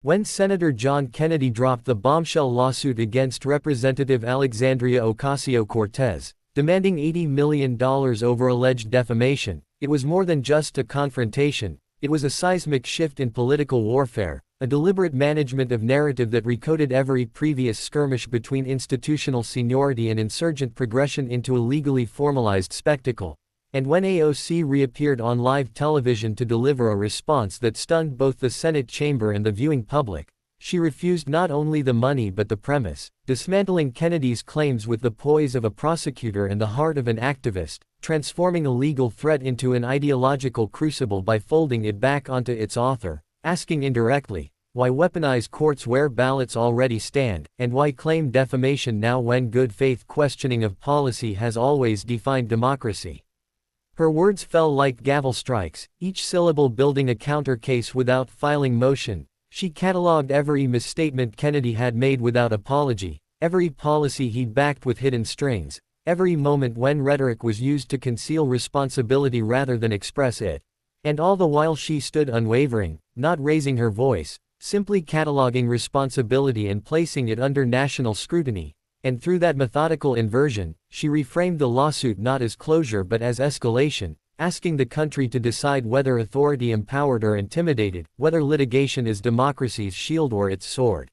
When Senator John Kennedy dropped the bombshell lawsuit against Representative Alexandria Cortez, demanding $80 million over alleged defamation, it was more than just a confrontation, it was a seismic shift in political warfare, a deliberate management of narrative that recoded every previous skirmish between institutional seniority and insurgent progression into a legally formalized spectacle. And when AOC reappeared on live television to deliver a response that stunned both the Senate chamber and the viewing public, she refused not only the money but the premise, dismantling Kennedy's claims with the poise of a prosecutor and the heart of an activist, transforming a legal threat into an ideological crucible by folding it back onto its author, asking indirectly, why weaponize courts where ballots already stand, and why claim defamation now when good faith questioning of policy has always defined democracy. Her words fell like gavel strikes, each syllable building a counter case without filing motion. She catalogued every misstatement Kennedy had made without apology, every policy he'd backed with hidden strings, every moment when rhetoric was used to conceal responsibility rather than express it. And all the while she stood unwavering, not raising her voice, simply cataloging responsibility and placing it under national scrutiny. And through that methodical inversion, she reframed the lawsuit not as closure but as escalation, asking the country to decide whether authority empowered or intimidated, whether litigation is democracy's shield or its sword.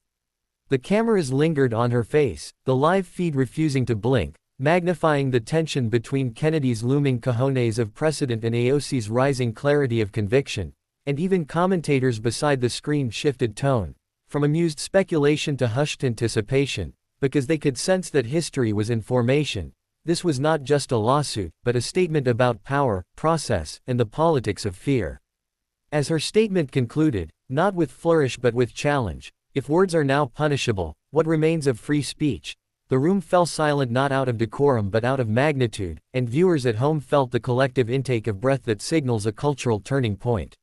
The cameras lingered on her face, the live feed refusing to blink, magnifying the tension between Kennedy's looming cojones of precedent and AOC's rising clarity of conviction, and even commentators beside the screen shifted tone, from amused speculation to hushed anticipation, because they could sense that history was in formation. This was not just a lawsuit, but a statement about power, process, and the politics of fear. As her statement concluded, not with flourish but with challenge, if words are now punishable, what remains of free speech? The room fell silent not out of decorum but out of magnitude, and viewers at home felt the collective intake of breath that signals a cultural turning point.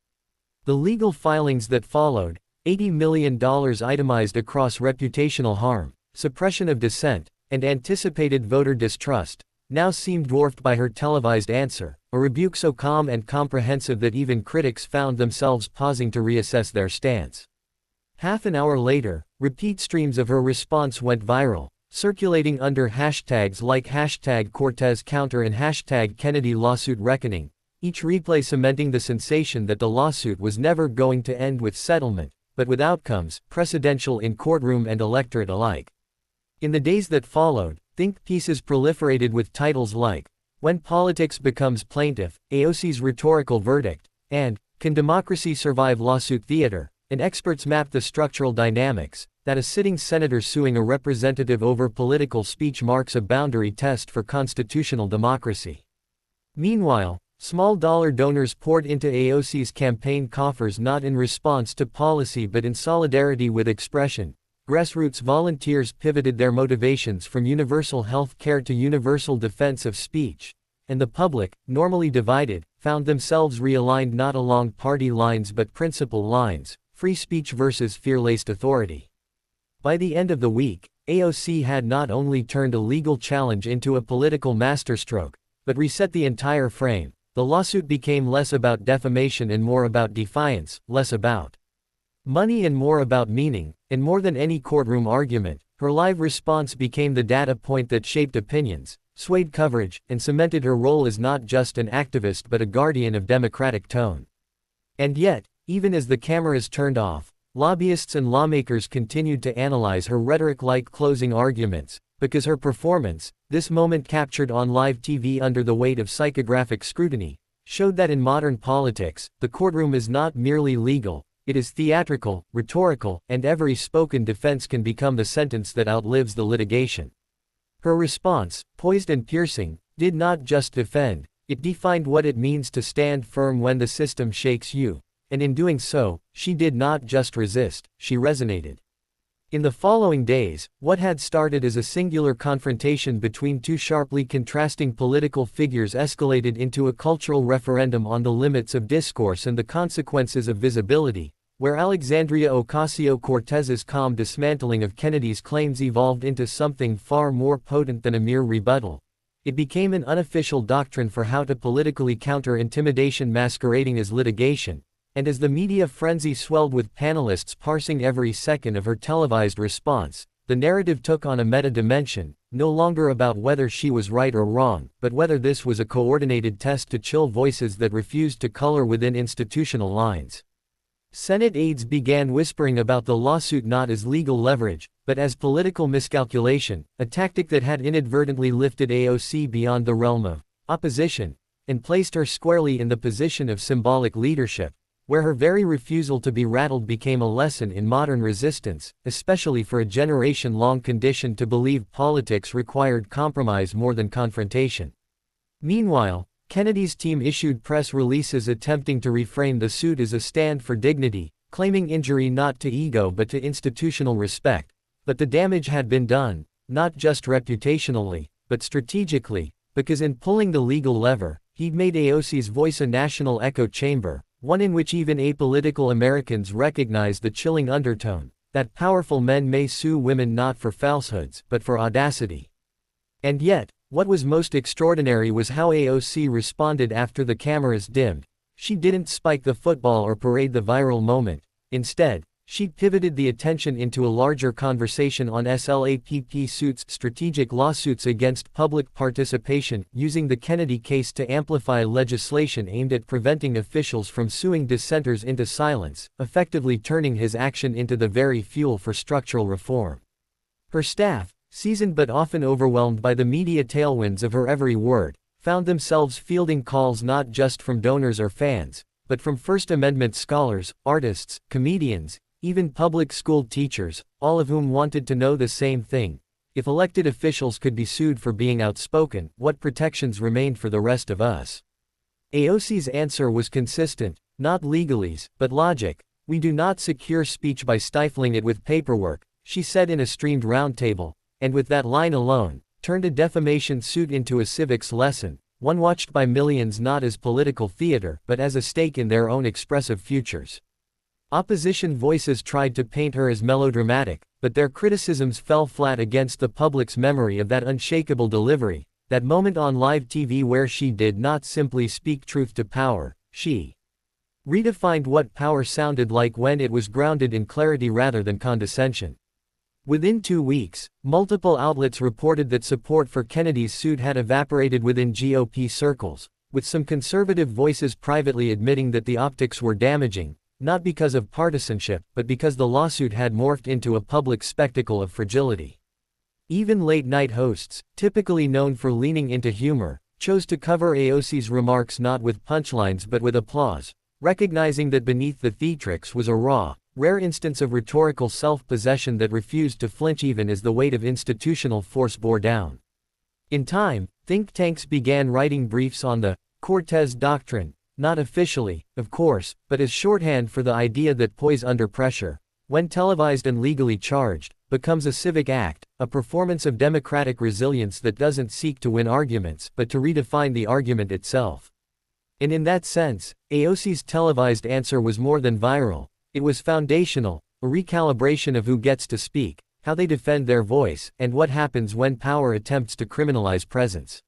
The legal filings that followed, $80 million itemized across reputational harm, suppression of dissent, and anticipated voter distrust, now seemed dwarfed by her televised answer, a rebuke so calm and comprehensive that even critics found themselves pausing to reassess their stance. Half an hour later, repeat streams of her response went viral, circulating under hashtags like #CortezCounter and #Kennedy Lawsuit Reckoning, each replay cementing the sensation that the lawsuit was never going to end with settlement, but with outcomes, precedential in courtroom and electorate alike. In the days that followed, think pieces proliferated with titles like, When Politics Becomes Plaintiff, AOC's Rhetorical Verdict, and, Can Democracy Survive Lawsuit Theater, and experts mapped the structural dynamics, that a sitting senator suing a representative over political speech marks a boundary test for constitutional democracy. Meanwhile, small-dollar donors poured into AOC's campaign coffers not in response to policy but in solidarity with expression. Grassroots volunteers pivoted their motivations from universal health care to universal defense of speech, and the public, normally divided, found themselves realigned not along party lines but principle lines, free speech versus fear-laced authority. By the end of the week, AOC had not only turned a legal challenge into a political masterstroke, but reset the entire frame. The lawsuit became less about defamation and more about defiance, less about money and more about meaning, and more than any courtroom argument, her live response became the data point that shaped opinions, swayed coverage, and cemented her role as not just an activist but a guardian of democratic tone. And yet, even as the cameras turned off, lobbyists and lawmakers continued to analyze her rhetoric like closing arguments, because her performance, this moment captured on live TV under the weight of psychographic scrutiny, showed that in modern politics, the courtroom is not merely legal, it is theatrical, rhetorical, and every spoken defense can become the sentence that outlives the litigation. Her response, poised and piercing, did not just defend, it defined what it means to stand firm when the system shakes you, and in doing so, she did not just resist, she resonated. In the following days, what had started as a singular confrontation between two sharply contrasting political figures escalated into a cultural referendum on the limits of discourse and the consequences of visibility, where Alexandria Ocasio-Cortez's calm dismantling of Kennedy's claims evolved into something far more potent than a mere rebuttal. It became an unofficial doctrine for how to politically counter intimidation masquerading as litigation, And as the media frenzy swelled with panelists parsing every second of her televised response, the narrative took on a meta-dimension, no longer about whether she was right or wrong, but whether this was a coordinated test to chill voices that refused to color within institutional lines. Senate aides began whispering about the lawsuit not as legal leverage, but as political miscalculation, a tactic that had inadvertently lifted AOC beyond the realm of opposition, and placed her squarely in the position of symbolic leadership, where her very refusal to be rattled became a lesson in modern resistance, especially for a generation-long condition to believe politics required compromise more than confrontation. Meanwhile, Kennedy's team issued press releases attempting to reframe the suit as a stand for dignity, claiming injury not to ego but to institutional respect. But the damage had been done, not just reputationally, but strategically, because in pulling the legal lever, he'd made AOC's voice a national echo chamber, one in which even apolitical Americans recognized the chilling undertone, that powerful men may sue women not for falsehoods, but for audacity. And yet, what was most extraordinary was how AOC responded after the cameras dimmed. She didn't spike the football or parade the viral moment. Instead, she pivoted the attention into a larger conversation on SLAPP suits, strategic lawsuits against public participation, using the Kennedy case to amplify legislation aimed at preventing officials from suing dissenters into silence, effectively turning his action into the very fuel for structural reform. Her staff, seasoned but often overwhelmed by the media tailwinds of her every word, found themselves fielding calls not just from donors or fans, but from First Amendment scholars, artists, comedians, even public school teachers, all of whom wanted to know the same thing. If elected officials could be sued for being outspoken, what protections remained for the rest of us? AOC's answer was consistent, not legalese, but logic. We do not secure speech by stifling it with paperwork, she said in a streamed roundtable, and with that line alone, turned a defamation suit into a civics lesson, one watched by millions not as political theater but as a stake in their own expressive futures. Opposition voices tried to paint her as melodramatic, but their criticisms fell flat against the public's memory of that unshakable delivery, that moment on live TV where she did not simply speak truth to power, she redefined what power sounded like when it was grounded in clarity rather than condescension. Within 2 weeks, multiple outlets reported that support for Kennedy's suit had evaporated within GOP circles, with some conservative voices privately admitting that the optics were damaging, not because of partisanship, but because the lawsuit had morphed into a public spectacle of fragility. Even late-night hosts, typically known for leaning into humor, chose to cover AOC's remarks not with punchlines but with applause, recognizing that beneath the theatrics was a raw, rare instance of rhetorical self-possession that refused to flinch even as the weight of institutional force bore down. In time, think tanks began writing briefs on the Cortez Doctrine, not officially, of course, but as shorthand for the idea that poise under pressure, when televised and legally charged, becomes a civic act, a performance of democratic resilience that doesn't seek to win arguments but to redefine the argument itself. And in that sense, AOC's televised answer was more than viral, it was foundational, a recalibration of who gets to speak, how they defend their voice, and what happens when power attempts to criminalize presence.